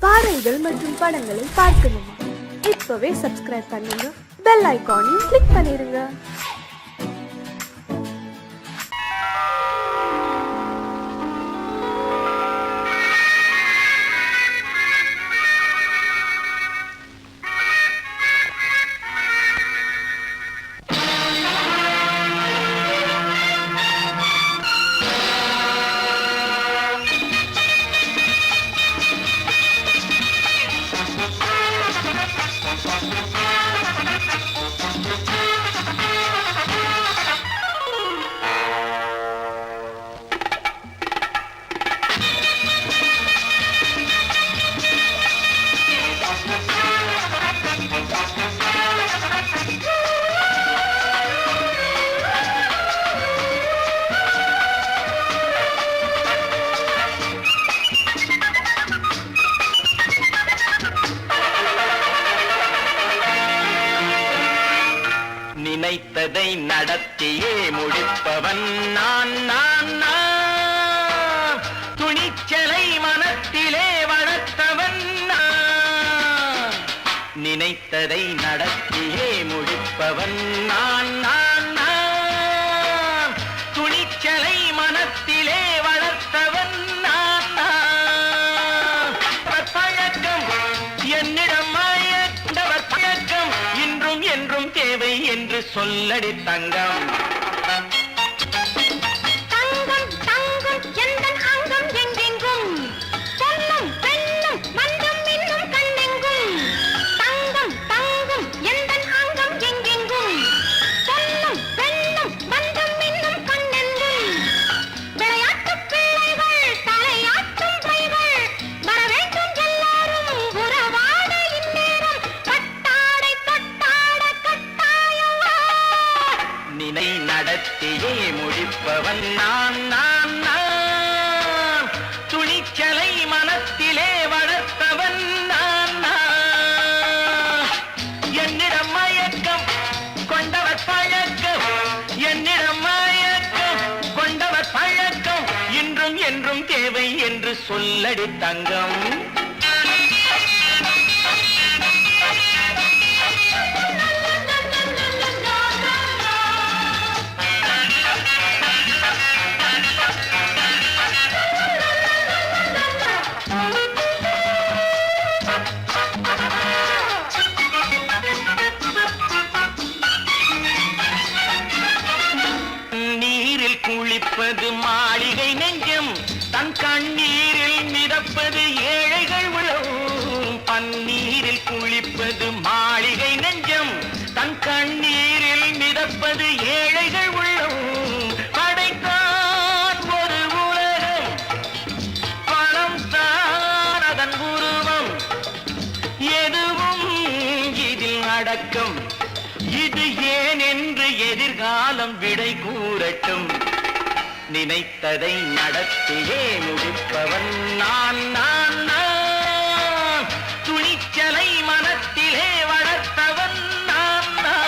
பாடல்கள் மற்றும் படங்களை பார்க்கணுமா? இப்பவே சப்ஸ்கிரைப் பண்ணுங்க, பெல் ஐகானையும் கிளிக் பண்ணிருங்க. நினைத்ததை நடத்தியே முடிப்பவன் நான் நான் நான். துணிச்சலை மனத்திலே வளர்த்தவன் நான். நினைத்ததை நடத்தியே முடிப்பவன் நான் நான் நான். துணிச்சலை மனத்திலே வளர்த்தவன் நான் நான். பழக்கம் என்னிடம் மாயவர் பழக்கம் இன்றும் என்றும் தேவை என்று சொல்லடி தங்கம். தங்கம் தங்கம் எந்தன் அங்கம் எங்கெங்கும் பொன்னும் பெண்ணும் மன்றம் இன்னும் கண்ணெங்கும். தங்கம் தங்கம் எந்தன் அங்கம் எங்கெங்கும் பொன்னும் பெண்ணும் மன்றம் இன்னும் கண்ணெங்கும். விளையாட்டு பிள்ளைகள் தலையாட்டும் பைகள் வர வேண்டும் எல்லாரும் உறவாட இந்நேரம் பட்டாடை தொட்டாட கட்டாயவா. நினை நடத்தியே முடிப்பவன் நான் நான் நான். துணிச்சலை மனத்திலே வளர்த்தவன் நான் நான். என்னிடம் மயக்கம் கொண்டவர் பழக்கம். என்னிடம் மயக்கம் கொண்டவர் பழக்கம் இன்றும் என்றும் தேவை என்று சொல்லடி தங்கம். நீரில் குளிப்பது மாளிகை நெஞ்சம், தன் கண்ணீரில் மிதப்பது ஏழைகள் உழவும். பன்னீரில் குளிப்பது மாளிகை நெஞ்சம், தன் கண்ணீரில் மிதப்பது ஏழைகள் உள்ளவும். படைத்தான் ஒரு உலகம், பணம் தான் அதன் உருவம். எதுவும் இதில் அடக்கம். இது ஏன் என்று எதிர்காலம் விடை கூறட்டும். நினைத்ததை நடத்தியே முடிப்பவன் நான் நான் நான். துணிச்சலை மனத்திலே வளர்த்தவன் நான் நான்.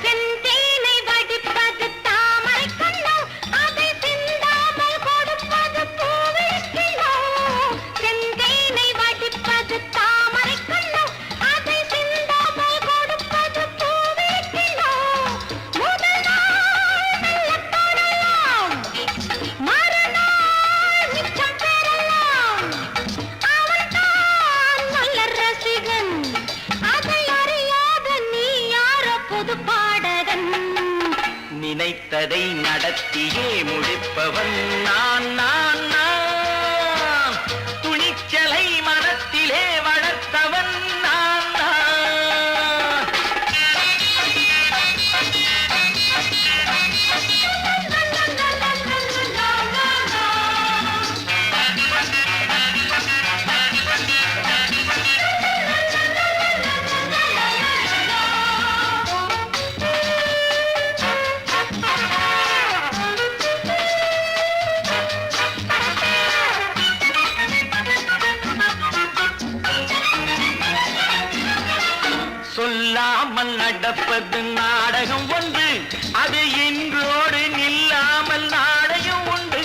செந்தேனை வடிப்பது தாமரை கண்ணோ, அதை சிந்தாமல் கொடுப்பது பூவிழிக்கிண்ணோ. செந்தேனை வடிப்பது தாமரை கண்ணோ, அதை சிந்தாமல் கொடுப்பது பூவிழிக்கிண்ணோ. முதல் நாள் மெல்லத் தொடலாம், மறுநாள் மிச்சம் பெறலாம். அவன்தான் நல்ல ரசிகன், அதை அறியாத நீ யாரோ புது பாடகன். நினைத்ததை நடத்தியே முடிப்பவன் நான் நான் நான். துணிச்சலை மனத்திலே வளர்த்தவன் நான் நான். நடப்பது நாடகம் ஒன்று, அது இன்றோடு நில்லாமல் நாடையும் உண்டு.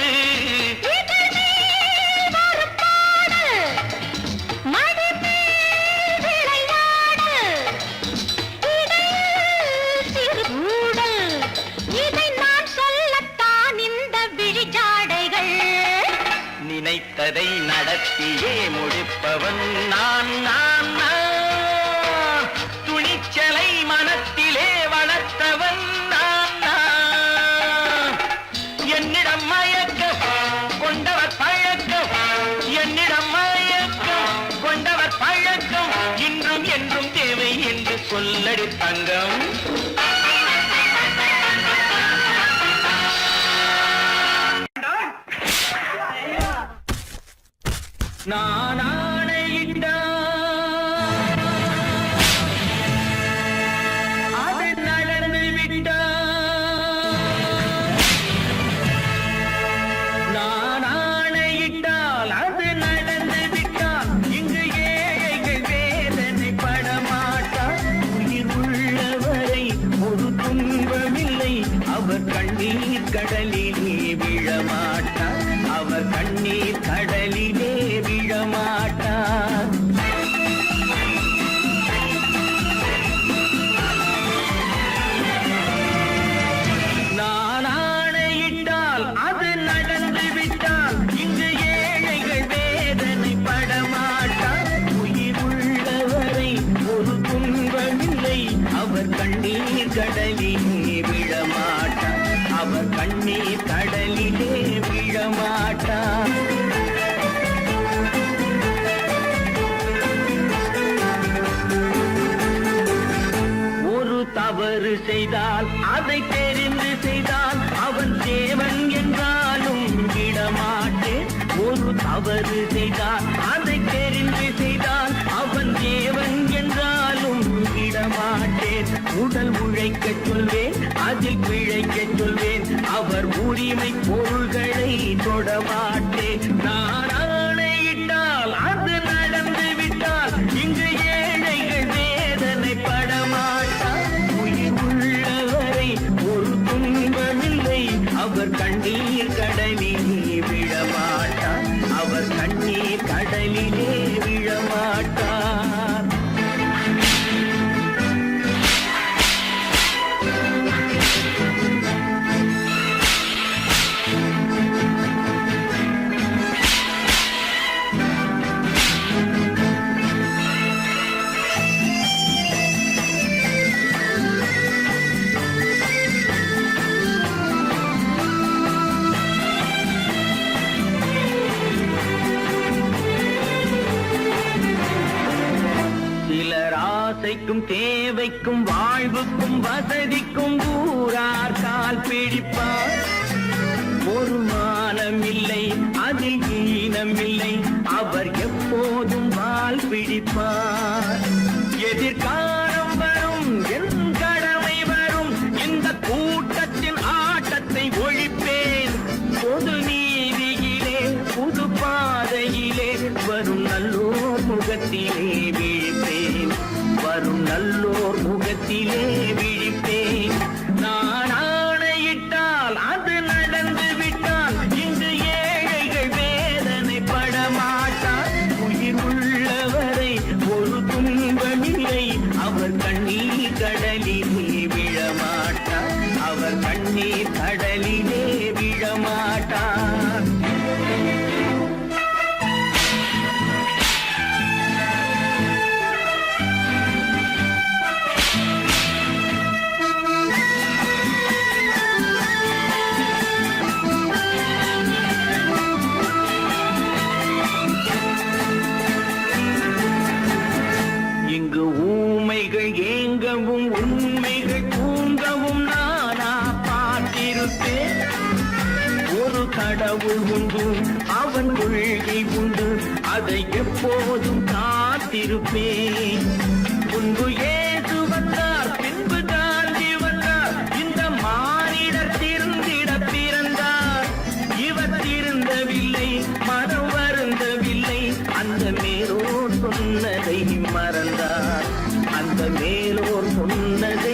நினைத்ததை நடத்தியே முடிப்பவன் நான் நான் நான். துணிச்சலை மனத்திலே வளர்த்தவன் நான் நான். என்னிடம் மயக்கம் கொண்டவர் பழக்கம், என்னிடம் மயக்கம் கொண்டவர் பழக்கம், இன்றும் என்றும் தேவை என்று சொல்லடி தங்கம். நான் ஆணையிட்டால் அது நடந்து விட்டால், நான் ஆணையிட்டால் அது நடந்து விட்டால், இங்கு ஏழைகள் வேதனை படமாட்டார். உயிர் உள்ளவரை ஒரு துன்பமில்லை, அவர் கண்ணீர் கடலிலே விழமாட்டார், அவர் கண்ணீர் கடலிலே விழமாட்டார். நான் ஆணையிட்டால் அது நடந்து விட்டால், இங்கு ஏழைகள் வேதனை படமாட்டார். உயிர் உள்ளவரை ஒரு துன்பமில்லை, அவர் கண்ணீர் கடலிலே விழமாட்டார், அவர் கண்ணீர் கடலிலே விழமாட்டார். ஒரு தவறு செய்தால் அதை தெரிந்து செய்தால் அவன் தேவன் என்றாலும் விடமாட்டேன். ஒரு தவறு செய்தால் அதை தெரிந்து செய்தால் அவன் தேவன் என்றாலும் விடமாட்டேன். உடல் உழைக்கச் சொல்வேன், அதில் பிழைக்கச் சொல்வேன், அவர் உரிமை பொருள்களை தொடமாட்டேன். நான் ஆணையிட்டால் அது நடந்து விட்டால், இங்கு ஏழைகள் வேதனை படமாட்டார். உயிர் உள்ளவரை ஒரு துன்பமில்லை, அவர் கண்ணீர் கடலிலே விழமாட்டார், அவர் கண்ணீர் கடலிலே விழமாட்டார். சிலர் ஆசைக்கும் தேவைக்கும் வாழ்வுக்கும் வசதிக்கும் ஊரார் கால் பிடிப்பார். ஒரு மானம் இல்லை, அதில் ஈனம் இல்லை, அவர் எப்போதும் வால் பிடிப்பார். எதிர்காலம் வரும், என் கடமை வரும், இந்த கூட்டத்தின் ஆட்டத்தை ஒழிப்பேன். பொது நீதியிலே புது பாதையிலே வரும் நல்லோர் முகத்திலே விழிப்பேன், வரும் நல்லோர் முகத்திலே விழிப்பேன். நான் ஆணையிட்டால் அது நடந்து விட்டால், இங்கு ஏழைகள் வேதனை படமாட்டார். உயிர் உள்ளவரை ஒரு துன்பமில்லை, அவர் கண்ணீர் கடலிலே விழமாட்டார், அவர் கண்ணீர் கடலிலே விழமாட்டார். இங்கு ஊமைகள் ஏங்கவும் உண்மைகள் தூங்கவும் நானா பார்த்திருப்பேன். ஒரு கடவுள் உண்டு, அவன் கொள்கை உண்டு, அதை எப்போதும் காத்திருப்பேன். முன்பு ஏசு வந்தார், பின்பு காந்தி வந்தார், இந்த மானிடர் திருந்திட பிறந்தார். இவர் திருந்தவில்லை, மனம் வருந்தவில்லை, அந்த மேலோர் சொன்னதை மறந்தார், அந்த மேலோர் சொன்னதை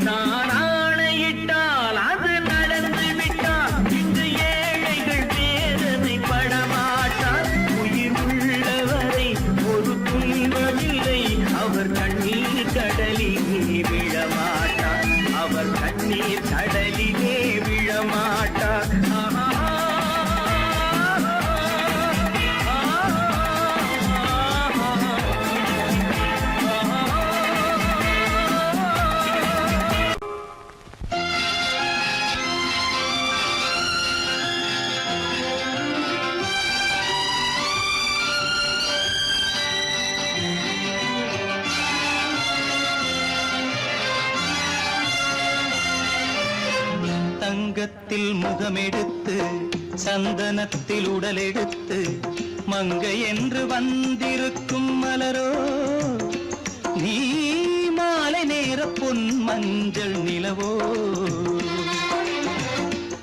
நான் ஆணையிட்டால் அது நடந்து விட்டால் இங்கு ஏழைகள் வேதனை படமாட்டார். உயிர் உள்ளவரை ஒரு துன்பமில்லை, அவர் கண்ணீர் கடலிலே விழமாட்டார், அவர் கண்ணீர் கடலிலே விழமாட்டார். தங்கத்தில் முகமெடுத்து சந்தனத்தில் உடலெடுத்து மங்கை என்று வந்திருக்கும் மலரோ, நீ மாலை நேர பொன் மஞ்சள் நிலவோ.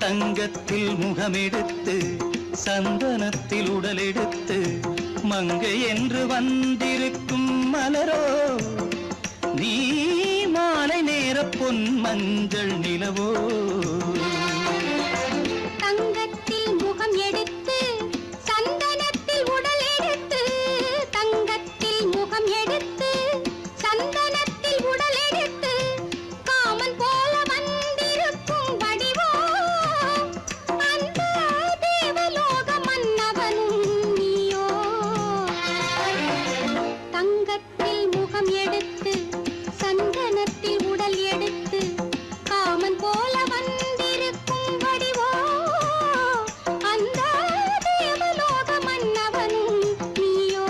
தங்கத்தில் முகமெடுத்து சந்தனத்தில் உடலெடுத்து மங்கை என்று வந்திருக்கும் மலரோ, நீ மாலை நேர பொன் மஞ்சள் நிலவோ. தங்கத்தில் முகம் எடுத்து சந்தனத்தில் உடல் எடுத்து, தங்கத்தில் முகம் எடுத்து சந்தனத்தில் உடல் எடுத்து காமன் போல வந்திருக்கும் வடிவோ, அந்த தேவலோக மன்னவனும் நீயோ. தங்கத்தில் முகம் எடுத்து சந்தனத்தில் உடல் எடுத்து காமன் போல வந்திருக்கும் வடிவோ, அந்த தேவலோக மன்னவனும் நீயோ.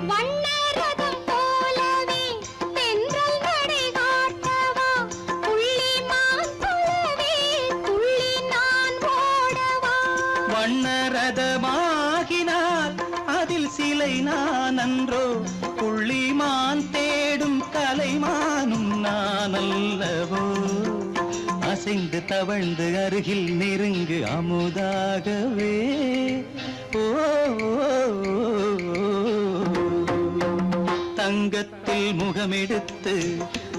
வண்ணரதம் போலவே தென்றல் நடை காட்டவா, புள்ளிமான் போலவே துள்ளி நான் ஓடவா. வண்ணரதமாகினால் அதில் சிலை நான் அன்றோ, புள்ளிமான் தேடும் கலைமானும் நான் அல்லவோ. அசைந்து தவழ்ந்து அருகில் நெருங்கு அமுதாகவே. ஓ, தங்கத்தில் முகமெடுத்து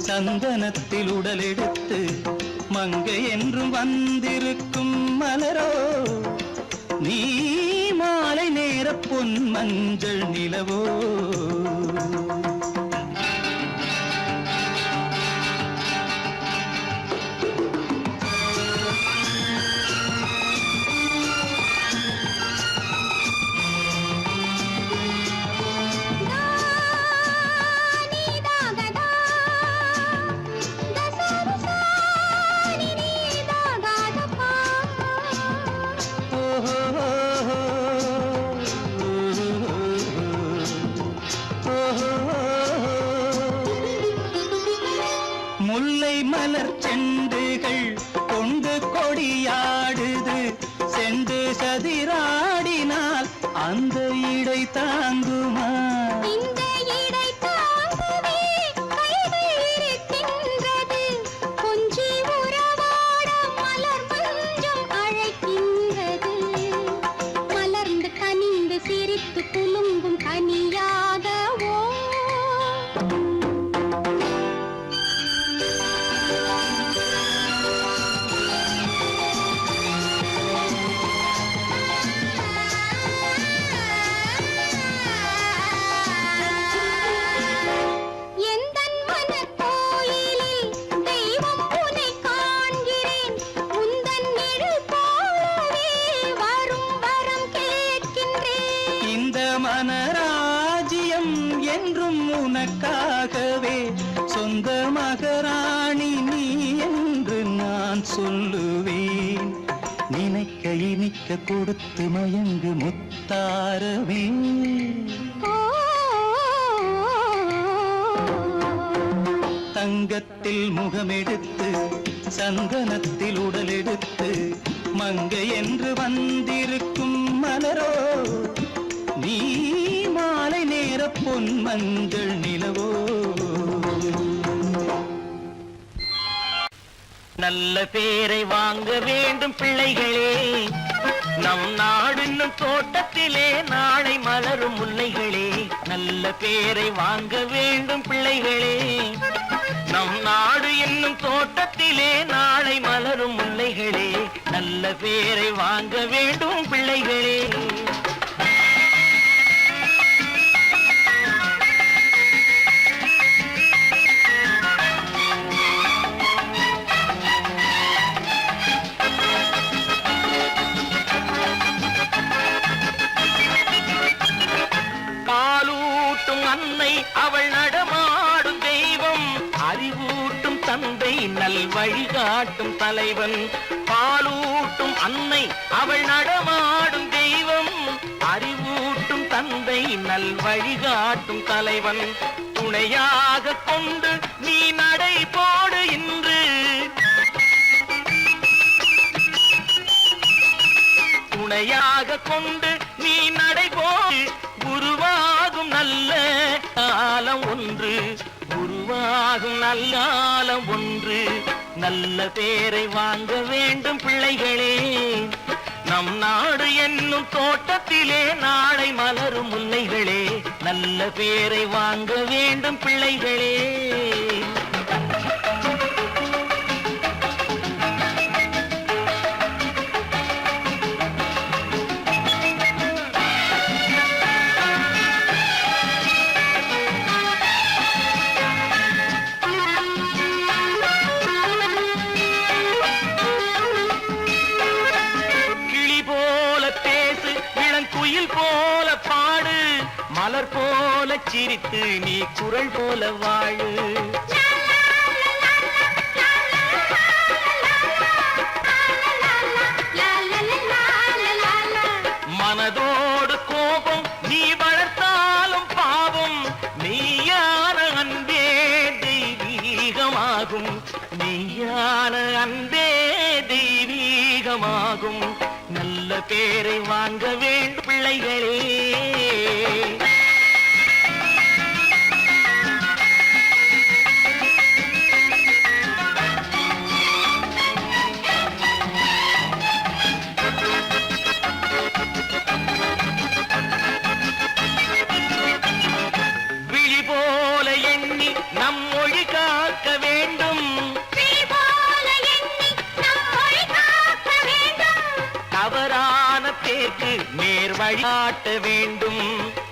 சந்தனத்தில் உடலெடுத்து மங்கை என்றும் வந்திருக்கும் மலரோ, நீ மாலை நேர பொன் மஞ்சள் நிலவோ. முல்லை மலர் செண்டுகள் கொண்டு கொடியாடுது, செண்டு சதிராடினால் அந்த இடை தாங்குமா? இந்த இடை தாங்கவே கைகள் இருக்கின்றது, கொஞ்சி உறவாட மலர் மஞ்சம் அழைக்கின்றது. மலர்ந்து கனிந்து சிரித்து குலுங்கும் கனியாகவோ. எந்தன் மனக்கோயிலில் தெய்வம் உன்னை காண்கிறேன், உந்தன் நிழல் போலவே வரும் வரம் கேட்கின்றேன். இந்த மனராஜ்யம் என்றும் உனக்காகவே, சொந்த மகராணி நீ என்று நான் சொல்லுவேன். நினைக்க இனிக்க கொடுத்து மயங்கு முத்தாரவே. தங்கத்தில் முகமெடுத்து சந்தனத்தில் உடலெடுத்து மங்கை என்று வந்திருக்கும் மலரோ, நீ மாலை நேர பொன் மஞ்சள் நிலவோ. நல்ல பேரை வாங்க வேண்டும் பிள்ளைகளே, நம் நாடு என்னும் தோட்டத்திலே நாளை மலரும் முல்லைகளே. நல்ல பேரை வாங்க வேண்டும் பிள்ளைகளே, நம் நாடு என்னும் தோட்டத்திலே நாளை மலரும் முல்லைகளே. நல்ல பேரை வாங்க வேண்டும் பிள்ளைகளே. பாலூட்டும் அன்னை அவள் நடமாடும் தெய்வம், அறிவூட்டும் தந்தை நல் வழிகாட்டும் தலைவன். பாலூட்டும் அன்னை அவள் நடமாடும் தெய்வம், அறிவூட்டும் தந்தை நல் வழிகாட்டும் தலைவன். துணையாக கொண்டு நீ நடை போடு இன்று, துணையாக கொண்டு நீ நடை போடு. உருவாகும் நல்ல காலம் ஒன்று, உருவாகும் நல்ல காலம் ஒன்று. நல்ல பேரை வாங்க வேண்டும் பிள்ளைகளே, நம் நாடு என்னும் தோட்டத்திலே நாளை மலரும் முல்லைகளே. நல்ல பேரை வாங்க வேண்டும் பிள்ளைகளே. குயில் போல பாடு, மலர் போல சிரித்து நீ குரல் போல வாழு. மனதோடு கோபம் நீ வளர்த்தாலும் பாவம், மெய்யான அன்பே தெய்வீகமாகும், மெய்யான அன்பே தெய்வீகமாகும். நல்ல பேரை வாங்க வேண்டும் பிள்ளைகளே. விழி போல எண்ணி நம் மொழி காக்க வேண்டும், தவறான பேருக்கு நேர் வழி காட்ட வேண்டும்,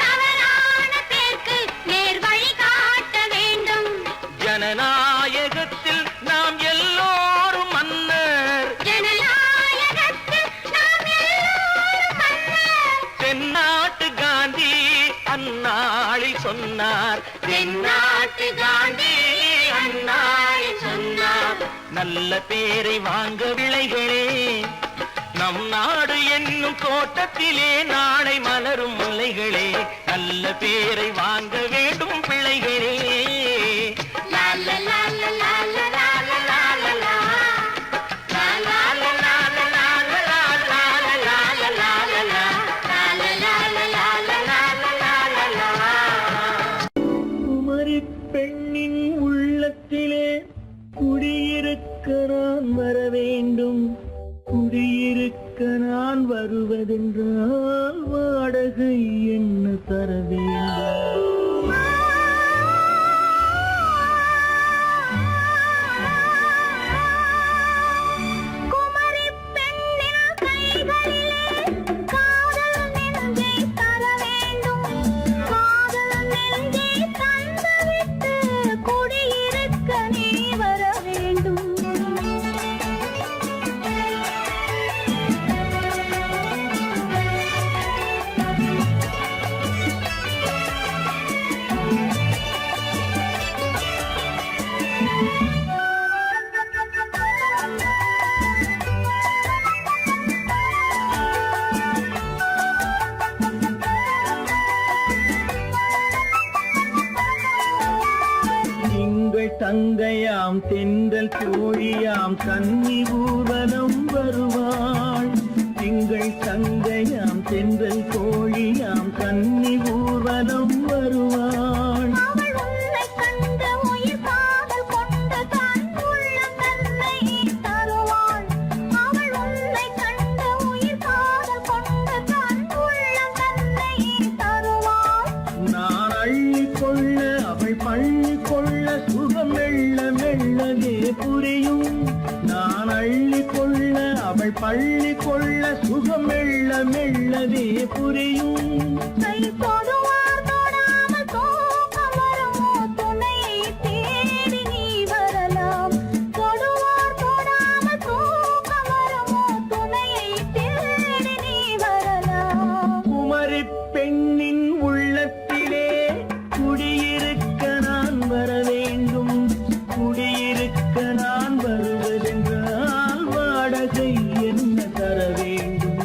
தவறான பேருக்கு நேர் வழி காட்ட வேண்டும். ஜனநாயகத்தில் நாம் எல்லோரும் மன்னர், ஜனநாயகத்தில் நாம் எல்லோரும் மன்னர். தென்னாட்டு காந்தி அந்நாளில் சொன்னார், தென்னாட்டு காந்தி அந்நாளில் சொன்னார். நல்ல பேரை வாங்க பிள்ளைகளே, நம் நாடு என்னும் தோட்டத்திலே நாளை மலரும் முல்லைகளே. நல்ல பேரை வாங்க வேண்டும் பிள்ளைகளே. லா லா லா லா லா லா லா லா லா லா. லா லா லா லா லா லா லா லா லா லா லா லா லா லா. லா லா லா லா லா லா லா லா லா லா. குமரி பெண்ணின் உள்ளத்திலே குடியிருக்க நான் வர வேண்டும், குடியிருக்க நான் வருவதென்றால் வாடகை என்ன தர வேண்டும். குமரி பெண்ணின் கைகளிலே காதல் நெஞ்சை தர வேண்டும், காதல் நெஞ்சை தந்துவிட்டு குடியிருக்க நீ வர வேண்டும். திங்கள் தங்கையாம் தென்றல் தோழியாம் கன்னி ஊர்வலம் வருவாள், திங்கள் தங்கையாம் தென்றல் தோழியாம் கன்னி ஊர்வலம் வருவாள். அவள் உன்னை கண்டு உயிர் காதல் கொண்டு தான் உள்ள தன்னை கொள்ள சுகம் மெல்ல மெல்லவே புரியும். நான் அள்ளி கொள்ள அவள் பள்ளி கொள்ள சுகம் மெல்ல மெல்லவே புரியும். கை தொடுவார் தொடாமல் தூக்கம் வருமோ, துணையை தேடி நீ வரலாம். தொடுவார் தொடாமல் தூக்கம் வருமோ, துணையை தேடி நீ வரலாம். குமரி பெண்ணின் உள்ளத்திலே குடியிருக்க நான் வர வேண்டும். குடியிருக்க நான் வருவதென்றால் வாடகை என்ன தர வேண்டும்?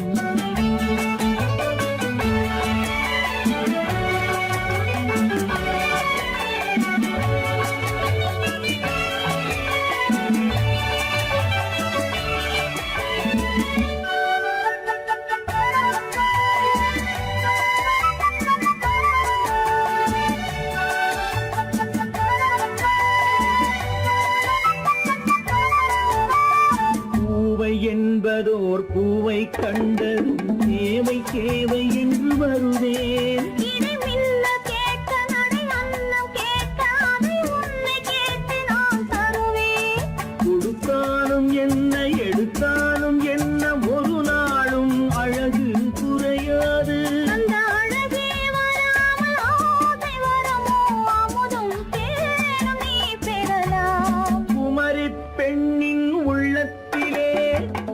பூவை என்பதோர் பூவை கண்டதும் தேவை தேவை என்று வருவேன். இதை மில்ல கேட்க நடை அன்னம் கேட்க அதை உன்னை கேட்டு நான் தருவேன். கொடுத்தாலும் என்ன எடுத்தாலும் என்ன ஒரு நாளும் அழகு குறையாது. அந்த அழகே வராமல் ஆசை வரமோ, அமுதும் தேனும் நீ பெறலாம். குமரி பெண்ணின் உள்ளத்திலே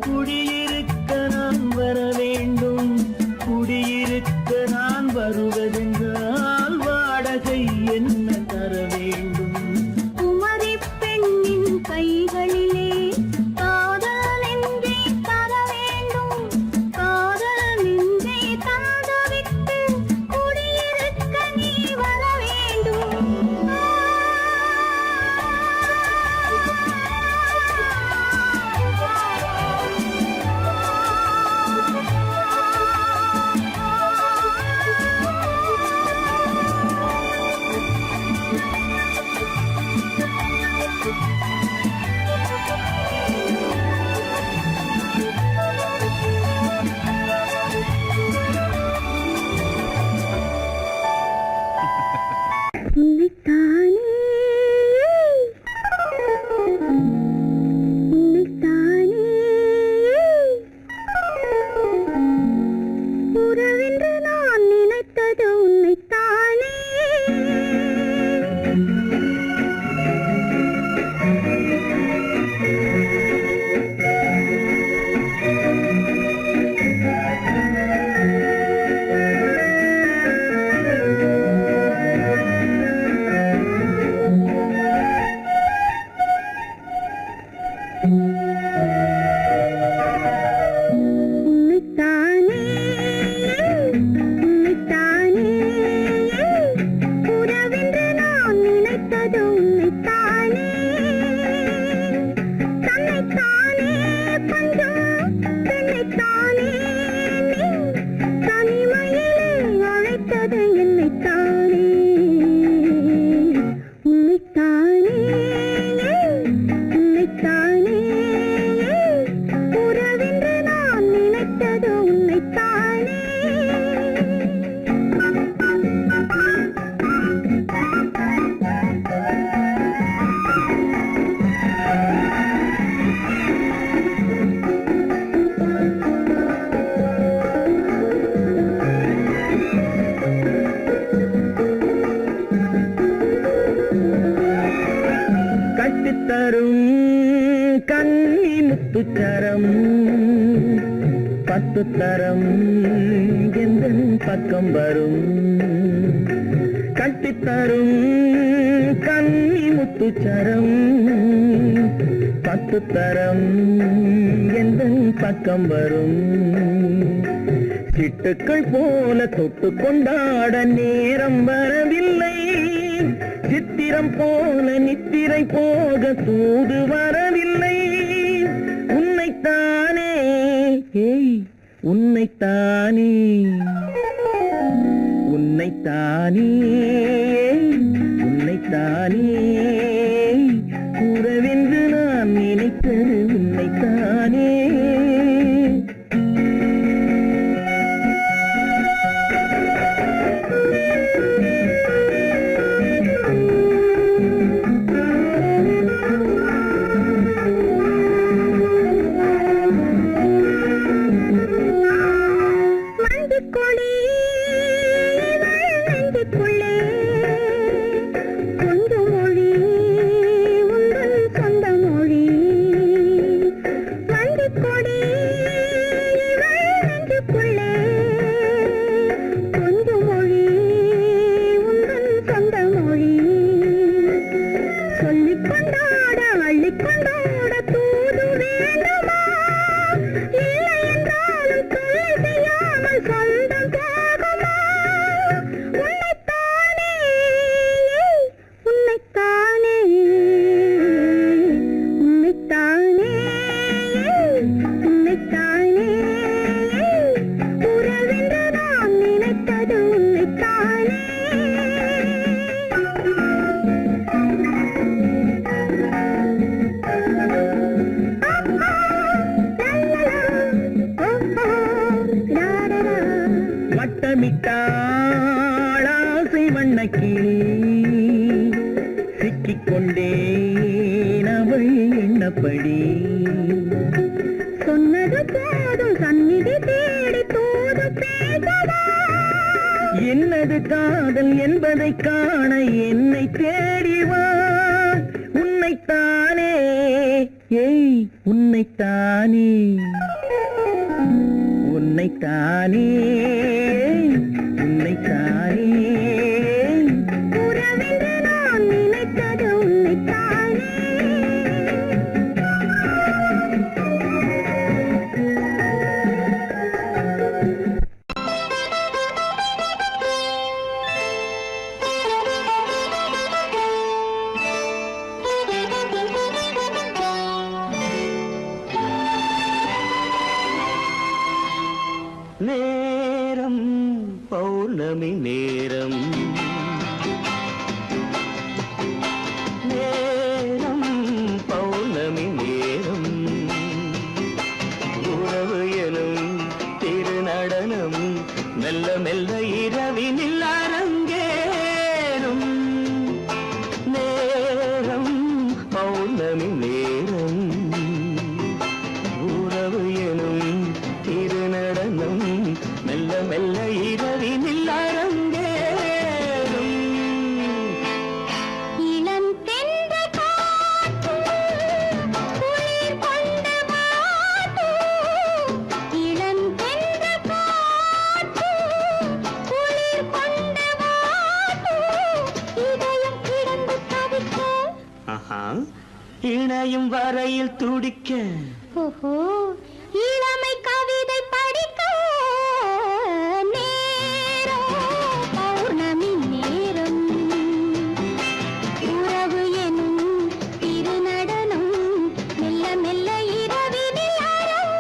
குடியிருக்க நான் வர வேண்டும். குடியிருக்க நான் வருவதென்றால் வாடகை என்ன தர வேண்டும்? குமரி பெண்ணின் கைகளிலே காதல் நெஞ்சை தர வேண்டும். காதல் நெஞ்சை தந்துவிட்டு குடியிருக்க நீ வர வேண்டும். உன்னைத்தானே உன்னைத்தானே உறவென்று நான் நினைத்தது உன்னைத்தானே. உன்னைத்தானே உன்னைத்தானே உறவென்று நான் நினைத்தது உன்னைத்தானே. தன்னைத்தானே கொஞ்சம் தன்னைத்தானே நீ தனிமையிலே அழைத்தது என்னைத்தானே. உன்னைத்தானே உன்னைத்தானே உறவென்று நான் நினைத்தது உன்னைத்தானே. கட்டித்தரும் கன்னி முத்துச்சரம் 10 தரம் எந்தன் பக்கம் வரும். கட்டித்தரும் கன்னி முத்துச்சரம் 10 தரம் எந்தன் பக்கம் வரும். சிட்டுக்கள் போல தொட்டு கொண்டாட நேரம் வரவில்லை. சித்திரம் போல நித்திரை போக தூது வரவில்லை. உன்னைத்தானே ஏய் உன்னைத்தானே உன்னைத்தானே உன்னைத்தானே உறவென்று நான் நினைத்தது உன்னைத்தானே. அடுக்கிக் கொண்டேன் அவள் எண்ணப்படி. சொன்னது போதும் சந்நிதி தேடி தூது பேசவா? என்னது காதல் என்பதை காண என்னை தேடிவா. உன்னைத்தானே ஏய் உன்னைத்தானே உன்னைத்தானே உன்னைத்தானே உறவென்று நான் நினைத்தது உன்னைத்தானே. நேரம் பௌர்ணமி நேரம், நேரம் பௌர்ணமி நேரம், உறவு எனும் திருநடனம் மெல்ல மெல்ல இரவினில் அரங்கேறும். நேரம் பௌர்ணமி நேரம், உறவு எனும் திருநடனம் மெல்ல மெல்ல இரவினில் அரங்கேறும். இளம் தென்றல் காற்றும் குளிர் கொண்டு வாட்டும். இளம் தென்றல் காற்றும் குளிர் கொண்டு வாட்டும். இதயம் கிடந்து தவிக்க. ஆஹா, இணையும் வரையில் துடிக்க. ஓஹோ, இளமை கவிதை படிக்க. நேரம் பௌர்ணமி நேரம், உறவு எனும் திருநடனம் மெல்ல மெல்ல இரவினில் அரங்கேறும்.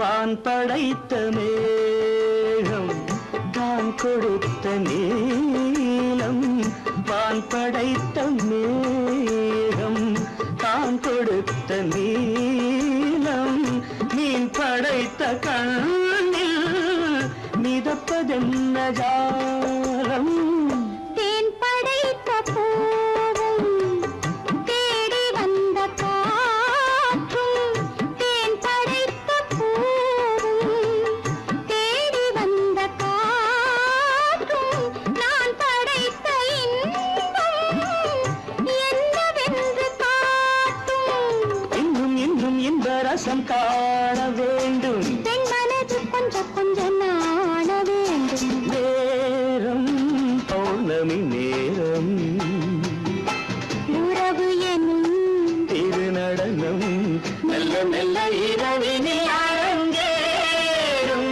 வான் படைத்த மேகம் தான் கொடுத்த நீலம். வான் படைத்த மேகம் தான் கொடுத்த நீலம். மீன் படைத்த கண்ணில் மிதப்பதென்ன ஜாலம். தேன் படைத்த பூவும் தேடி வந்த காற்றும். தேன் படைத்த பூவும் தேடி வந்த காற்றும். நான் படைத்த இன்பம் என்னவென்று காட்டும். இன்னும் இன்னும் இன்ப ரசம் காண வேண்டும். பெண் மனது கொஞ்சம் கொஞ்சம் நாண வேண்டும். நேரம் பௌர்ணமி நேரம், உறவு எனும் திருநடனம் மெல்ல மெல்ல இரவினில் அரங்கேறும்.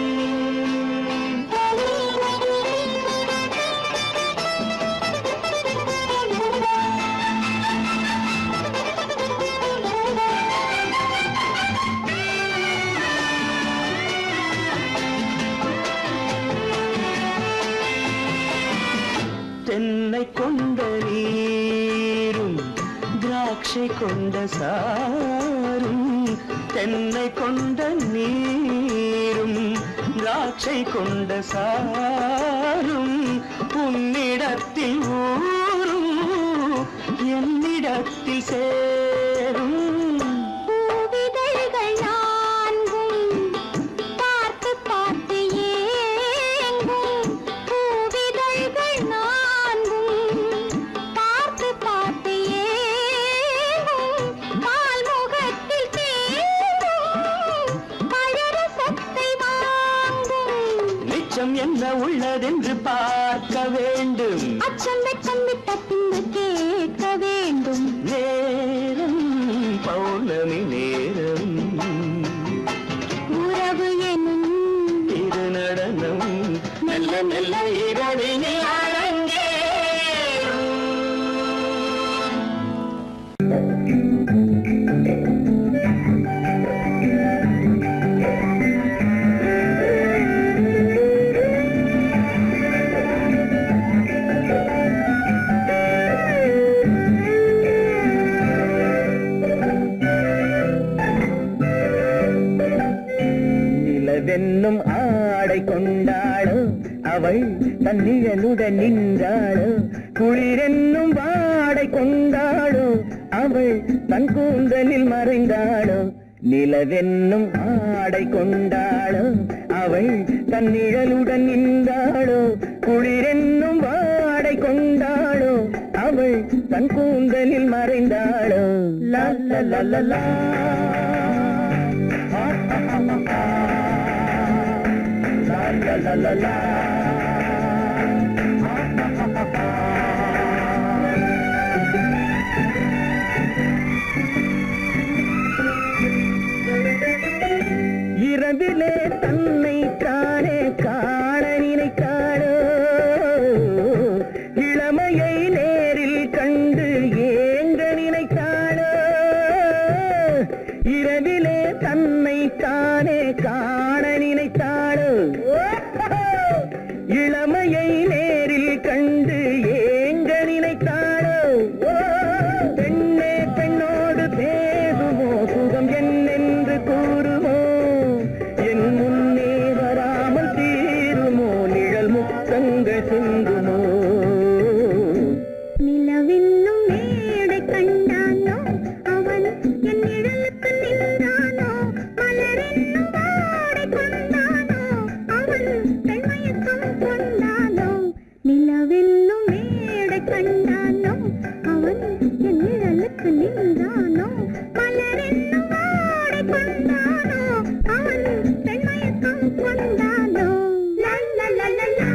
தென்னை கொண்ட நீரும் திராட்சை கொண்ட சாரும். தென்னை கொண்ட நீரும் திராட்சை கொண்ட சாரும். உன்னிடத்தில் ஊரும் என்னிடத்தில் சேரும். பூவிதழ்கள் நான்கும் பார்த்து பார்த்து ஏங்கும். பூவிதழ்கள் நான்கும் பார்த்து பார்த்து ஏங்கும். பால்முகத்தில் தேங்கும் பழரசத்தை வாங்கும். நிச்சம் என்ன உள்ளதென்று பார்க்க வேண்டும். அச்சம் வெச்சம் விட்ட பின்பு கேட்க வேண்டும். நேரம் அவள் தன்னிழலுடன் நின்றாளோ குளிரென்னும் வாடை கொண்டாளோ அவள் தன் கூந்தலில் மறைந்தாளோ நிலவென்னும் ஆடை கொண்டாளோ அவள் தன் நிழலுடன் நின்றாளோ குளிரென்னும் வாடை கொண்டாளோ அவள் தன் கூந்தலில் மறைந்தாளோ லா லா லா லா லா. La la la la. இரவிலே தன்னை தானே காண நினைத்தாளோ இளமையை நேரில் கண்டு ஏங்க நினைத்தாளோ இரவிலே தன்னை தானே காண நினைத்தாளோ இளமையை நேரில் கண்டு ஏங்க நினைத்தாளோ பெண்ணே பெண்ணோடு பேசுமோ சுகம் என்னென்று கூறுமோ என் முன்னே வராமல் தீருமோ நிழல் முத்தங்கள் சிந்துமோ நிலவென்னும் மேடை கண்டானோ அவன் என் நிழலுக்கு நின்றானோ மலரென்னும் வாடை கொண்டானோ அவன் பெண்மயக்கம் கொண்டானோ நிலவென்னும் மேடை கண்டானோ அவன் என் நிழலுக்கு நின்றானோ மலரென்னும் வாடை கொண்டானோ அவன் பெண்மயக்கம் கொண்டானோ லா லா லா லா லா.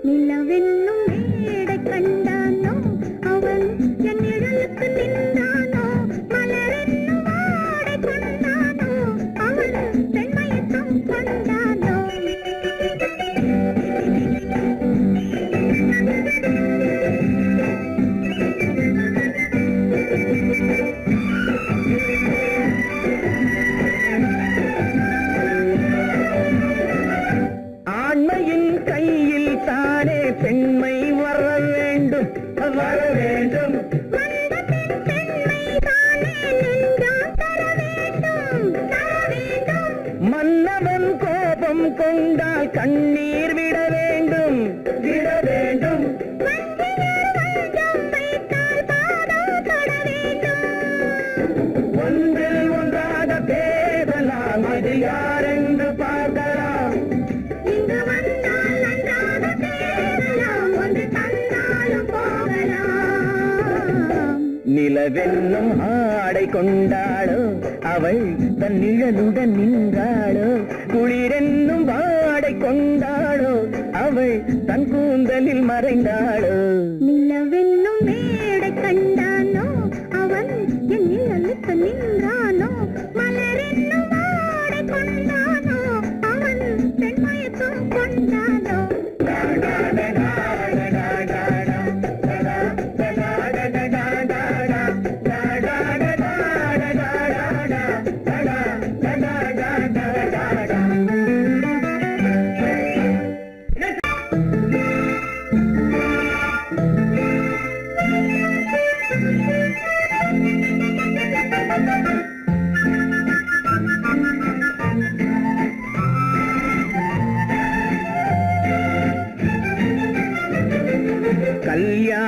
நிலவென்னும் மேடை கண்டானோ அவன் என் நிழலுக்கு நின்றானோ மலரென்னும் வாடை கொண்டானோ அவன் பெண்மயக்கம் கொண்டானோ ஆண்மையின் கையில் தானே பெண்மை வர வேண்டும் வர வேண்டும் மன்னவன் கோபம் கொண்டால் கண்ணீர் விட வேண்டும் விட வேண்டும் ஒன்றில் ஒன்றாக பேசலாம் அது யாரென்று பார்க்கலாம் இங்கு வந்தால் நன்றாக பேசலாம் ஒன்று தந்தாலும் போகலாம் நிலவென்னும் ஆடை கொண்டாளோ அவள் தன் நிழலுடன் நின்றாளோ குளிரென்னும் வாடை கொண்டாளோ அவள் தன் கூந்தலில் மறைந்தாளோ நிலவென்னும் மேடை கண்டானோ அவன் என் நிழலுக்கு நின்றானோ மலரென்னும் வாடை கொண்டானோ அவன் பெண்மயக்கம் கொண்டானோ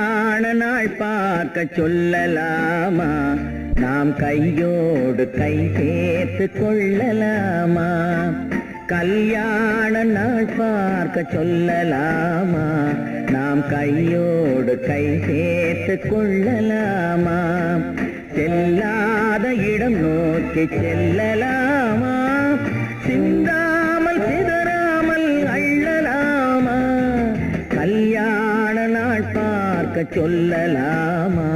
கல்யாண நாள் பார்க்க சொல்லலாமா, நாம் கையோடு கை சேர்த்து கொள்ளலாமா. கல்யாண நாள் பார்க்க சொல்லலாமா, நாம் கையோடு கை சேர்த்து கொள்ளலாமா. செல்லாத இடம் நோக்கி செல்லலாமா, சிந்தாமல் சிதறாமல் அள்ளலாமா. கல்யாண நாள் பார்க்க சொல்லலாமா,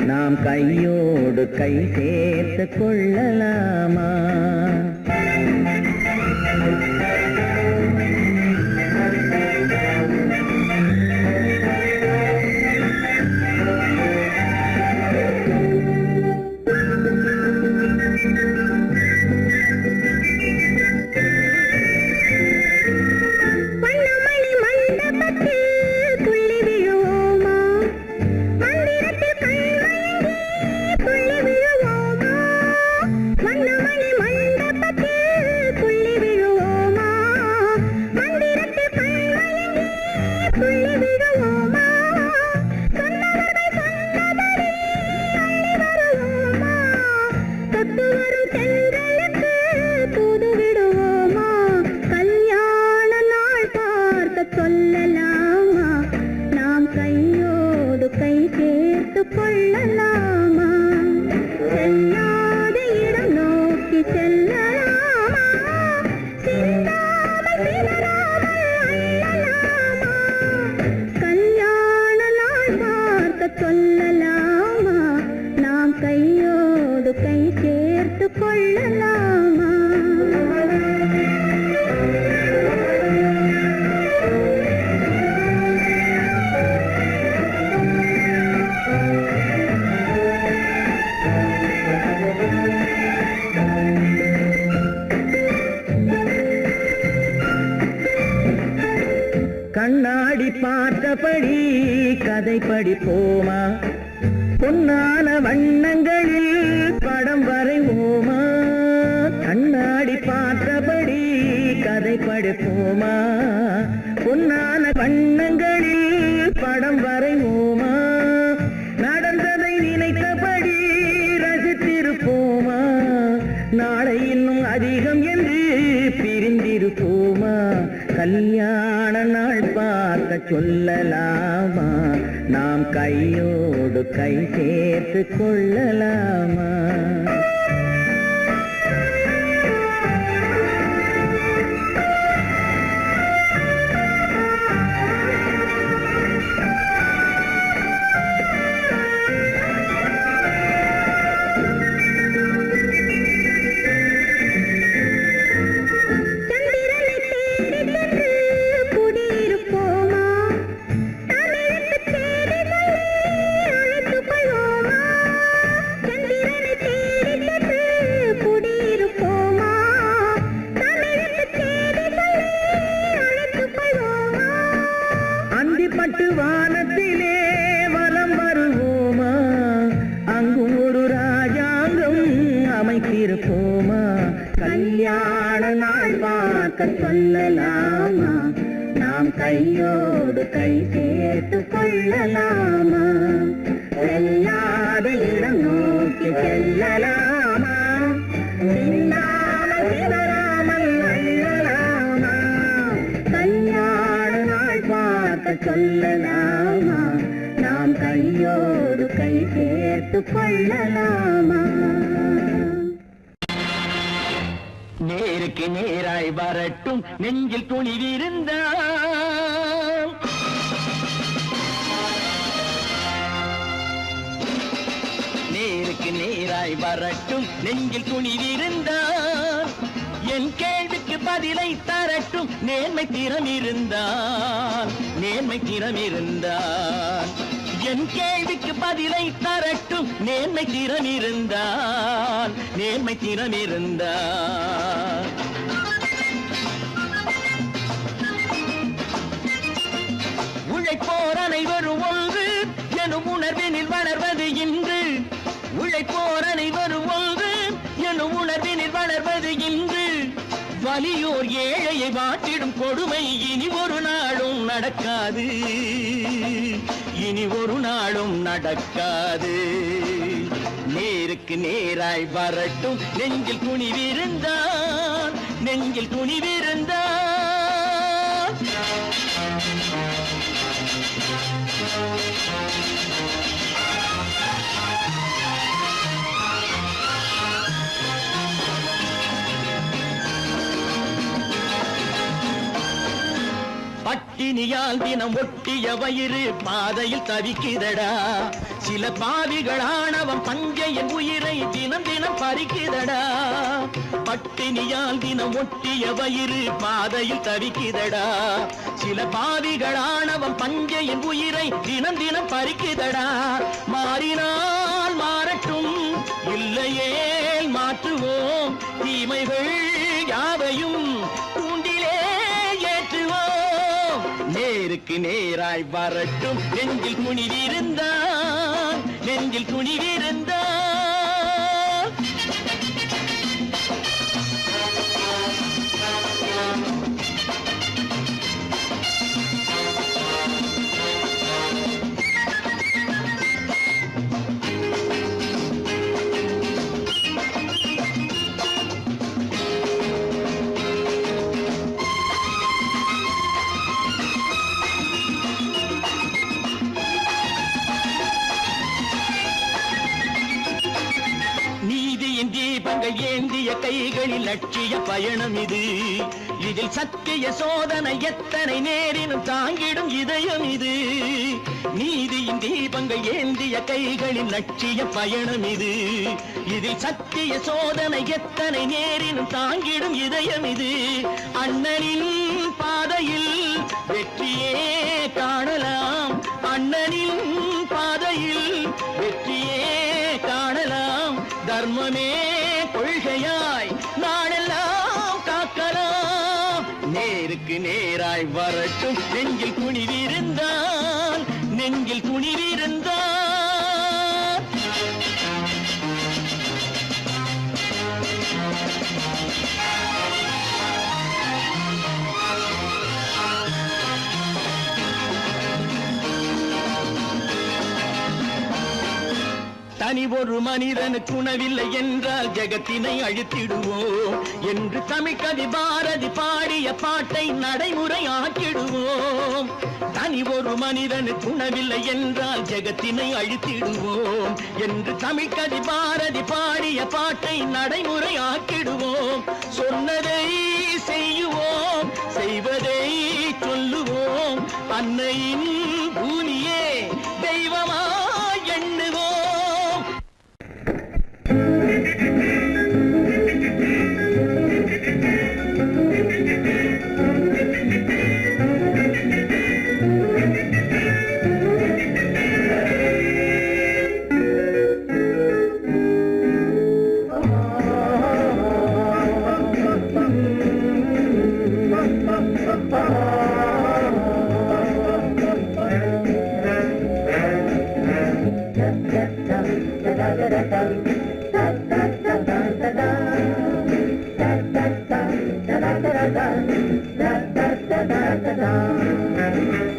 நாம் கையோடு கை சேர்த்து கொள்ளலாமா. கண்ணாடி பார்த்தபடி கதை படிப்போமா, பொன்னான வண்ணங்களில் படம் வரைவோமா. கண்ணாடி பார்த்தபடி கதை படிப்போமா, பொன்னான வண்ணங்களில் படம் வரைவோமா. நடந்ததை நினைத்தபடி ரசித்திருப்போமா, நாளை இன்னும் அதிகம் என்று பிரிந்திருப்போமா. கல்யாண நாள் பார்க்க சொல்லலாமா, நாம் கையோடு கை சேர்த்து கொள்ளலாமா. பட்டு வானத்திலே வலம் வருவோமா, அங்கு ஒரு ராஜாங்கம் அமைத்திருப்போமா. கல்யாண நாள் பார்க்க சொல்லலாமா, நாம் கையோடு கை சேர்த்து கொள்ளலாமா. செல்லாத இடம் நோக்கி செல்லலாமா, சிந்தாமல் சிதறாமல் அள்ளலாமா. கல்யாண நாள் பார்க்க சொல்லலாமா, நாம் கையோடு கை சேர்த்து கொள்ளலாமா. நேருக்கு நேராய் வரட்டும் நெஞ்சில் துணிவிருந்தால், நேருக்கு நேராய் வரட்டும் நெஞ்சில் துணிவிருந்தால், என் கேள்விக்கு பதிலை தரட்டும் நேர்மை திறம் இருந்தால், நேர்மை திறம் இருந்தால். என் கேள்விக்கு பதிலை தரட்டும் நேர்மை திறம் இருந்தால், நேர்மை திறம் இருந்தால். உழைப்போர் அனைவரும் ஒன்று எனும் உணர்வினில் வளர்வது இன்று, உழைப்போர் அனைவரும் ஒன்று எனும் உணர்வினில் வளர்வது இன்று. வலியோர் ஏழையை வாட்டிடும் கொடுமை இனி ஒரு நாளும் நடக்காது, இனி ஒரு நாளும் நடக்காது. நேருக்கு நேராய் வரட்டும் நெஞ்சில் துணிவிருந்தான், நெஞ்சில் துணிவிருந்தான். பட்டினியால் தினம் ஒட்டிய வயிறு பாதையில் தவிக்குதடா. சில பாவிகளானவன் பஞ்சையின் உயிரை தினம் தினம் பறிக்குதடா. பட்டினியால் தினம் ஒட்டிய வயிறு பாதையில் தவிக்குதடா. சில பாவிகளானவன் பஞ்சையின் உயிரை தினம் தினம் பறிக்குதடா. மாறினால் மாறட்டும், இல்லையே மாற்றுவோம். தீமைகள் யாவையும் தூண்டிலே ஏற்றுவோம். நேருக்கு நேராய் வரட்டும் நெஞ்சில் துணிவிருந்தான், நெஞ்சில் துணிவிருந்தான். தீபங்கள் ஏந்திய கைகளில் லட்சிய பயணம் இது. இதில் சத்திய சோதனை எத்தனை நேரினும் தாங்கிடும் இதயம் இது. நீதியின் தீபங்கள் ஏந்திய கைகளில் லட்சிய பயணம் இது. இதில் சத்திய சோதனை எத்தனை நேரினும் தாங்கிடும் இதயம் இது. அண்ணனின் பாதையில் வெற்றியே காணலாம், அண்ணனின் பாதையில் வெற்றியே காணலாம். தர்மமே கொள்கையாய் நாளெல்லாம் காக்கலாம். நேருக்கு நேராய் வரட்டும் நெஞ்சில் துணிவிருந்தான், நெஞ்சில் துணிவிருந்தான். தனி ஒரு மனிதனுக்கு உணவில்லை என்றால் ஜெகத்தினை அழித்திடுவோம் என்று தமிழ் கவி பாரதி பாடிய பாட்டை நடைமுறை ஆக்கிடுவோம். தனி ஒரு மனிதனுக்கு உணவில்லை என்றால் ஜெகத்தினை அழித்திடுவோம் என்று தமிழ் கவி பாரதி பாடிய பாட்டை நடைமுறை ஆக்கிடுவோம். சொன்னதை செய்யுவோம், செய்வதை சொல்லுவோம். அன்னையின் பூமியே தெய்வமா எண்ணுவோம்.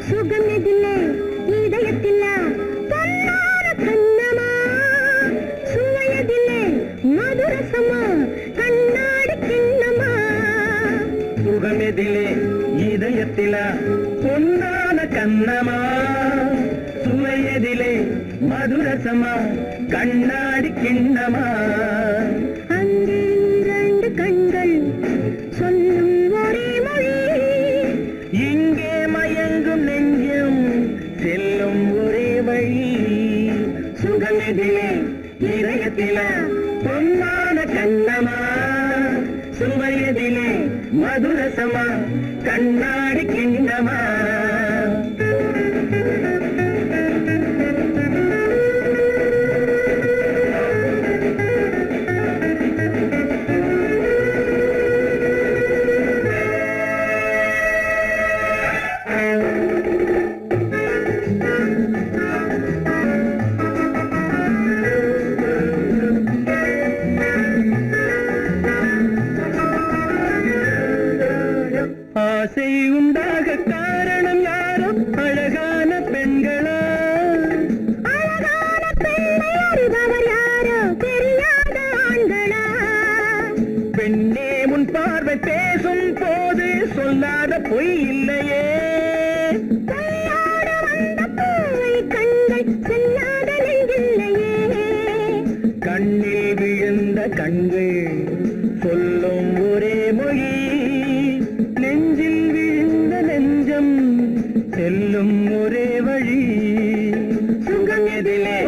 சுகமெதிலே இதயத்தில பொன்னார கண்ணமா, சுவையதிலே மதுரசமா கண்ணாடி கிண்ணமா. சுகமெதிலே இதயத்தில பொன்னான கண்ணமா, சுவையதிலே மதுரசமா கண்ணாடி கிண்ணமா. அங்கே இரண்டு கண்கள் சொல்லும் ஒரே மொழி, இங்கே மயங்கும் நெஞ்சும் செல்லும் ஒரே வழி. சுகமெதிலே இதயத்தில பொன்னான கண்ணமா, சுவையதிலே மதுரசமா கண்ணாடி கிண்ணமா. ஆசை உண்டாக காரணம் சுகமெதிலே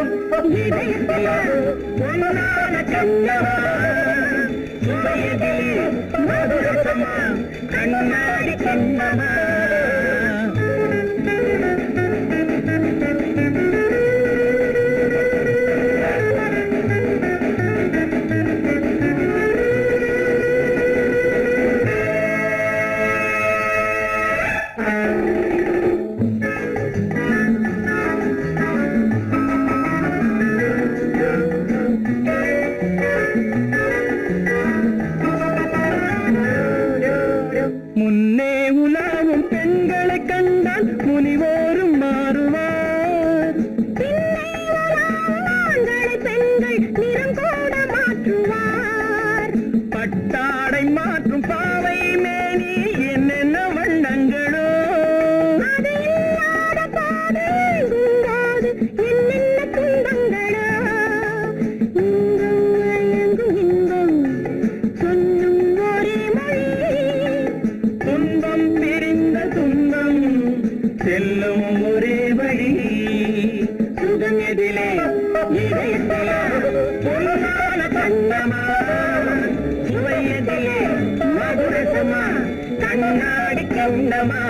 இதயத்திலே பொன்னான கண்ணவா சுவையதிலே மதுரசமா கண்ணாடி கண்ணவா முன்னே உலாவும் பெண்களை கண்டால் முனிவோரும் மாறுவார் பின்னே உலாவும் ஆண்களை பெண்கள் நிறம் கூட மாற்றுவார் பட்டாடை மாற்றும் பாவை மேனி என்னென்ன வண்ணங்களோ அது இல்லாத பாதை எங்கும்போது என்னென்ன துன்பங்களோ இன்பம் மயங்கும் இன்பம் சொல்லும் ஒரே மொழி துன்பம் பிரிந்த துன்பம் செல்லும் ஒரே வழி சுகம் எதிலே இதயத்திலே பொன்னான கண்ணமா சுவை எதிலே மதுரசமா கண்ணாடி கண்ணமா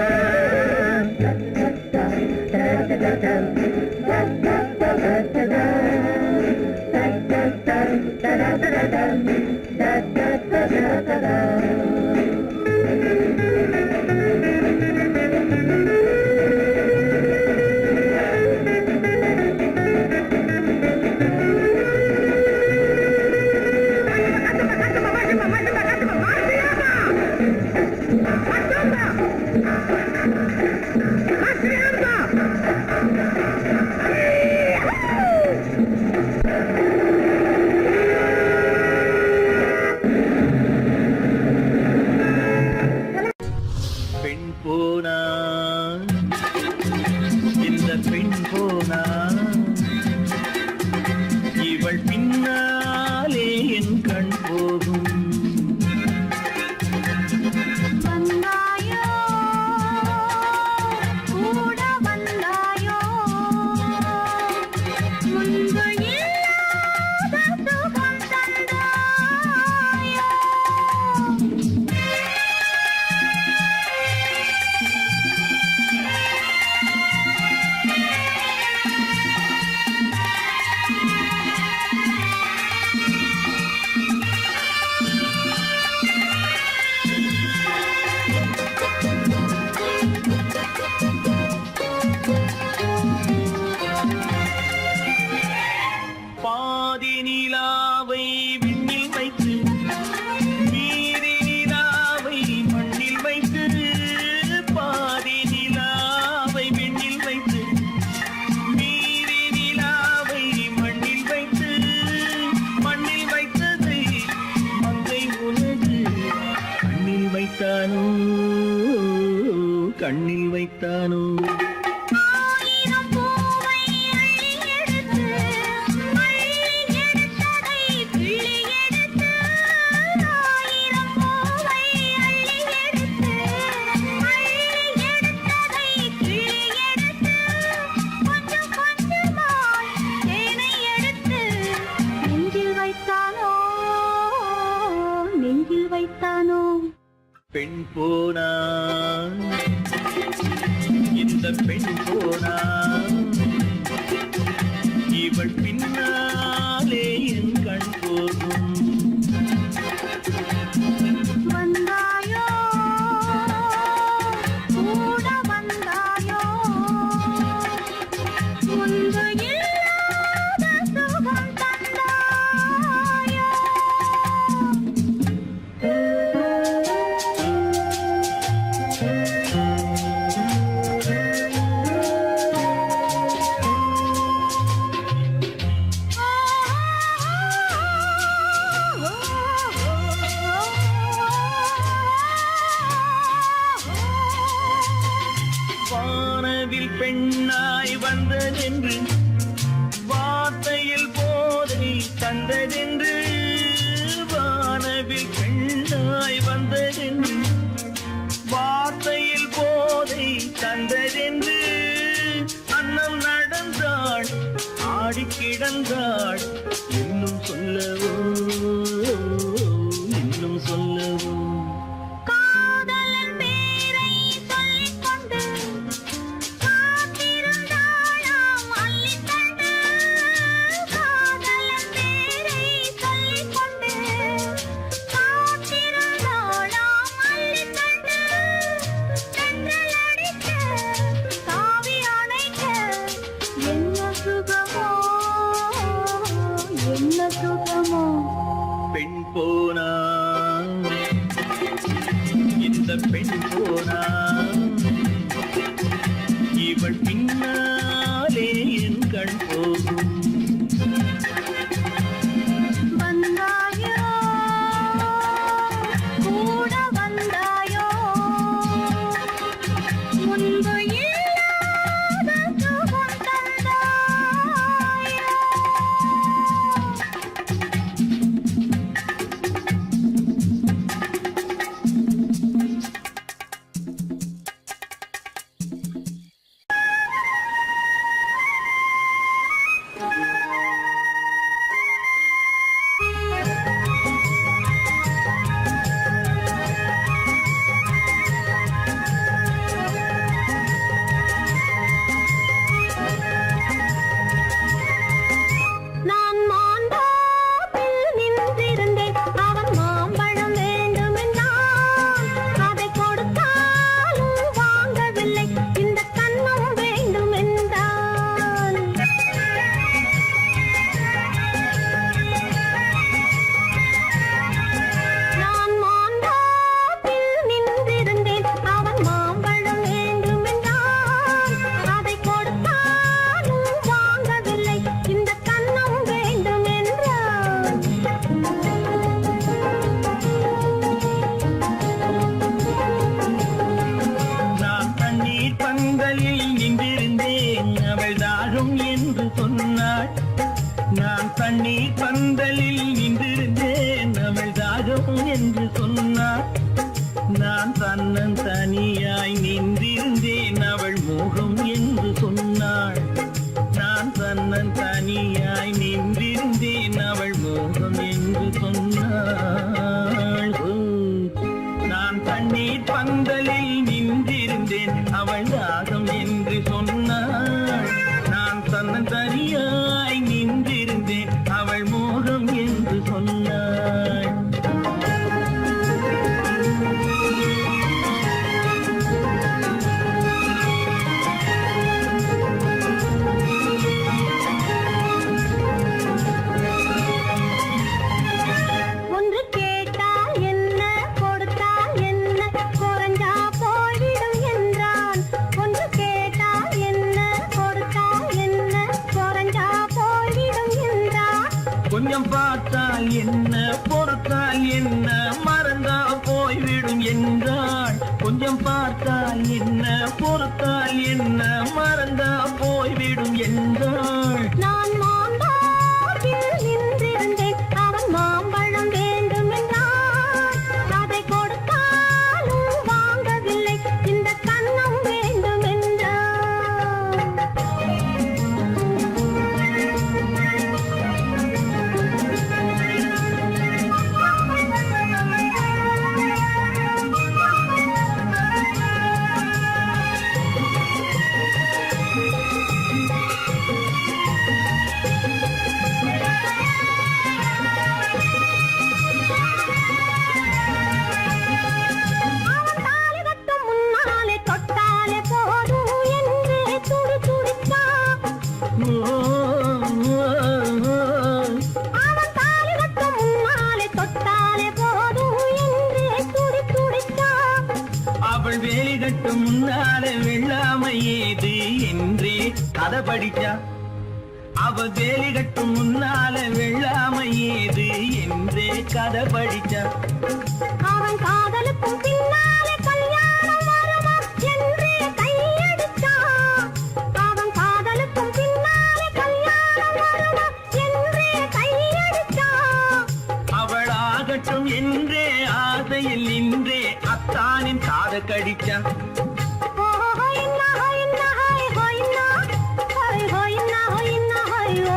பெண் போனா இந்த பெண் போனா இவள் பின்னாலே என் கண் போகும் வந்தாயோ கூட வந்தாயோ முன்பு இல்லாத சுகம் தந்தாயோ பாதி நிலாவை விண்ணில் வைத்து மீதி நிலாவை மண்ணில் வைத்து பாதி நிலாவை விண்ணில் வைத்து மீதி நிலாவை மண்ணில் வைத்து மண்ணில் வைத்ததை மங்கை உலகு கண்ணில் வைத்தானோ கண்ணில் வைத்தானோ ஆயிரம் பூவை அள்ளி எடுத்து அள்ளி எடுத்ததை கிள்ளி எடுத்து ஆயிரம் பூவை அள்ளி எடுத்து அள்ளி எடுத்ததை கிள்ளி எடுத்து கொஞ்சம் கொஞ்சமாய் தேனை எடுத்து நெஞ்சில் வைத்தானோ நெஞ்சில் வைத்தானோ பெண் போனா இந்த பெண் போனா இவள் பின்னாலே என் கண் போகும் வந்தாயோ கூட வந்தாயோ முன்பு இல்லாத சுகம் தந்தாயோ கிடந்தாள். இன்னும் சொல்லவோ இன்னும் சொல்லவோ காதலன் பேரை சொல்லிக் கொண்டு காத்திருந்தாளாம் அள்ளித்தண்டு. காதலன் பேரை சொல்லிக் கொண்டு காத்திருந்தாளாம் அள்ளித்தண்டு. தென்றல் அடிக்க தாவி அணைக்க என்ன சுகமோ என்ன சுகமோ. பெண் போனா இந்த பெண் போனா இவள் பின்னாலே என் கண் போகும். வந்தாயோ கூட வந்தாயோ முன்பு இல்லாத சுகம் தந்தாயோ. நான் மாந்தோப்பில் நின்றிருந்தேன். அவன் மாம்பழம் வேண்டுமென்றான். அதை கொடுத்தாலும் வாங்கவில்லை. இந்த கன்னம் வேண்டுமென்றான். நான் மாந்தோப்பில் நின்றிருந்தேன். அவன் மாம்பழம் வேண்டுமென்றான். அதை கொடுத்தாலும் வாங்கவில்லை. இந்த கன்னம் வேண்டுமென்றான். நான் தண்ணீர் பந்தலில் நின்றிருந்தேன். அவள் தாகம் என்று சொன்னாள். நான் தண்ணீர் பந்தலில் நின்றிருந்தேன். அவள் தாகம் என்று சொன்னாள். நான் தன்னன் தனியாய் நின்றிருந்தேன். அவள் மோகம் என்று சொன்னாள். நான் தன்னன் தனியாய் நின்றிருந்தேன். அவள் மோகம் என்று சொன்னாள். ஓ, நான் தண்ணீர் பந்தலில் நின்றிருந்தேன். அவள் தாகம் என்று சொன்னாள். நான் தன்னன் தனியாய் நின்றிருந்தேன். அவள் மோகம் என்று சொன்னாள். ஒன்று கேட்டால் என்ன கொடுத்தால் என்ன குறைஞ்சா போய்விடும் என்றான். ஒன்று கேட்டால் என்ன கொடுத்தால் என்ன குறைஞ்சா போய்விடும் என்றான். கொஞ்சம் பார்த்தால் என்ன பொறுத்தால் என்ன மறந்தா போய்விடும் என்றாள். கொஞ்சம் பார்த்தால் என்ன பொறுத்தால் என்ன மறந்தா போய்விடும் என்றாள். நான் மாந்தோப்பில் நின்றிருந்தேன். அவன் மாம்பழம் வேண்டுமென்றான். அதை கொடுத்தாலும் வாங்கவில்லை. இந்த கன்னம் வேண்டுமென்றான். அவன் தாலி கட்டும் முன்னாலே தொட்டாலே போதும் என்றே துடி துடித்தான். அவன் தாலி கட்டும் முன்னாலே தொட்டாலே போதும் என்றே துடி துடித்தான். அவள் வேலி கட்டும் முன்னாலே வெள்ளாமை ஏது என்றே கதை படிச்சா. அவள் வேலி கட்டும் முன்னாலே வெள்ளாமை ஏது என்றே கதை படிச்சா. அவன் காதலுக்கும் பின்னாலே கல்யாணம் வருமா என்றே கையடித்தான். அவன் காதலுக்கும் பின்னாலே கல்யாணம் வருமா என்றே கையடித்தான். அவள் ஆகட்டும் என்றே ஆசையில் நின்றே அத்தானின் காத கடிச்சா. ஹோயின்னா ஹோயின்னா ஹோய் ஹோயின்னா ஹோய் ஹோயின்னா ஹோயின்னா ஹோய் ஓ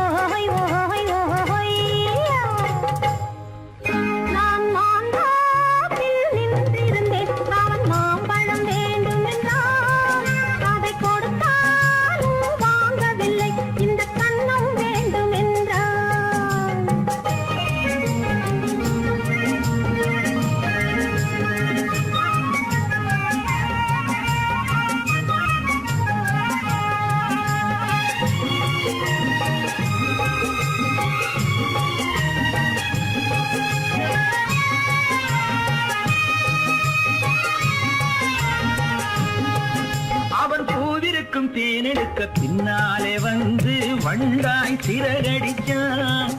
தேனெடுக்க பின்னாலே வந்து வண்டாய் சிறகடிச்சான்.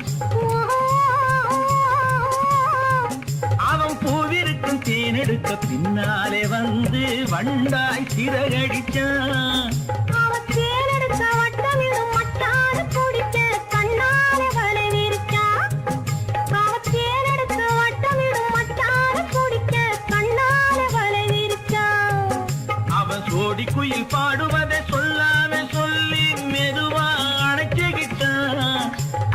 அவன் பூவிருக்கும் தேனெடுக்க பின்னாலே வந்து வண்டாய் சிறகடிச்சான். குயில் பாடுவதை சொல்லாம சொல்லி மெதுவா அணைச்சுக்கிட்டான்.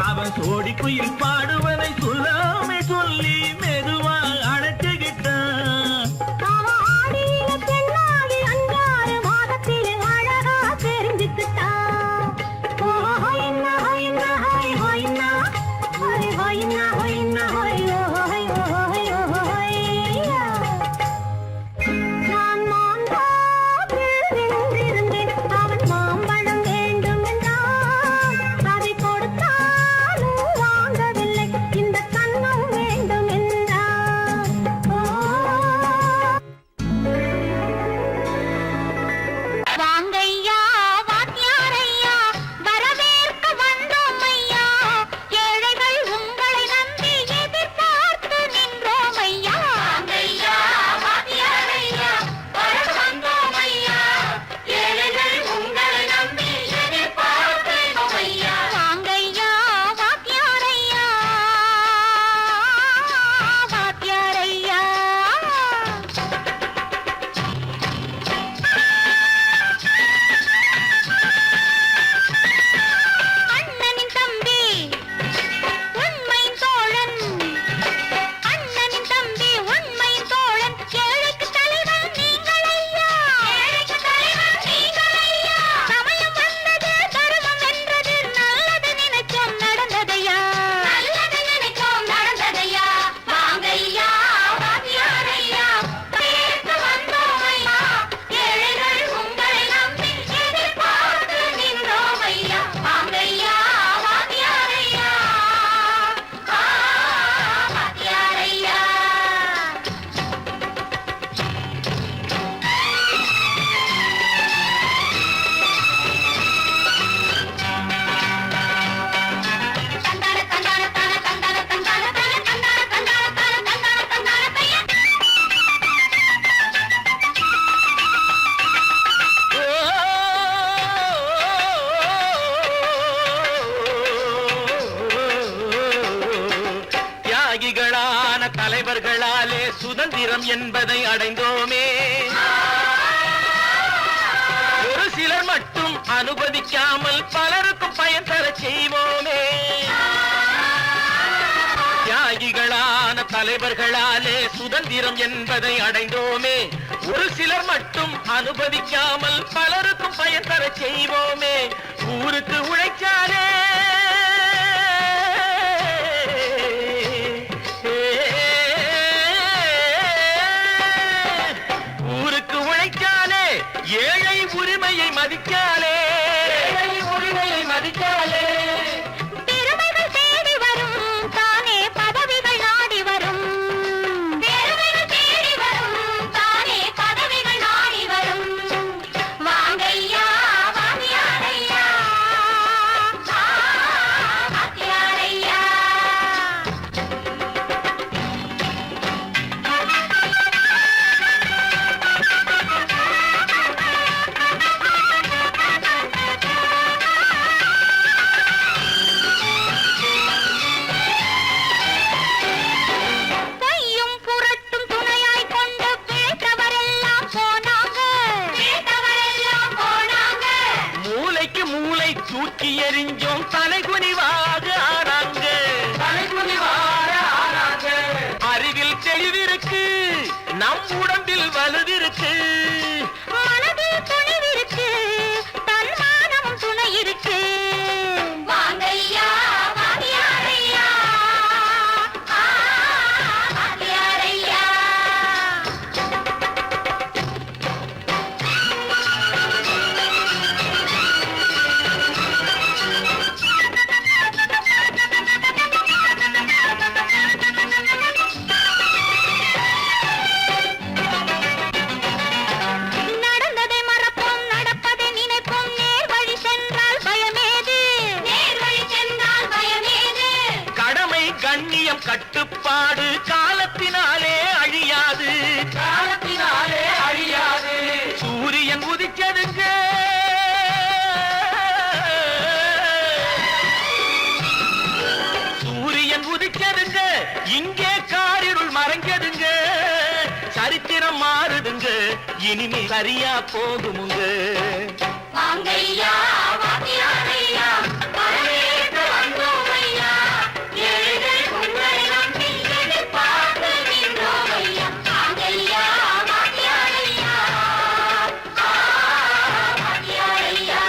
அவன் சோடி குயில் பாடுவதை சொல்லாம சொல்லி மெதுவா அணைச்சுக்கிட்டான். தலைவர்களாலே சுதந்திரம் என்பதை அடைந்தோமே. ஒரு சிலர் மட்டும் அனுமதிக்காமல் பலருக்கும் பயன் தர செய்வோமே. தியாகிகளான தலைவர்களாலே சுதந்திரம் என்பதை அடைந்தோமே. ஒரு சிலர் மட்டும் அனுமதிக்காமல் பலருக்கும் பயன் தர செய்வோமே. ஊருக்கு உழைச்சாலே ஏழை உரிமையை மதிக்காலே, உரிமையை மதிக்காலே. பெருமைகள் தேடி வரும் தானே பதவிகள் நாடி வரும். பெருமைகள் தேடி வரும் தானே பதவிகள் நாடி வரும். வாங்கையா வாங்கியாரையா சத்தியம் கட்டுப்பாடு காலத்தினாலே அழியாது, காலத்தினாலே அழியாது. சூரியன் உதிச்சதுங்க, சூரியன் உதிச்சதுங்க, இங்கே காரிருள் மறைஞ்சதுங்க. சரித்திரம் மாறுதுங்க, இனிமே சரியா போகுமுங்க. வாங்கையா வாத்தியாரையா வரவேற்று வந்தோமையா, ஏழை உங்களை நம்பி எதிர்பார்த்து நின்றோமையா. வாங்கையா வாத்தியாரையா வாத்தியாரையா.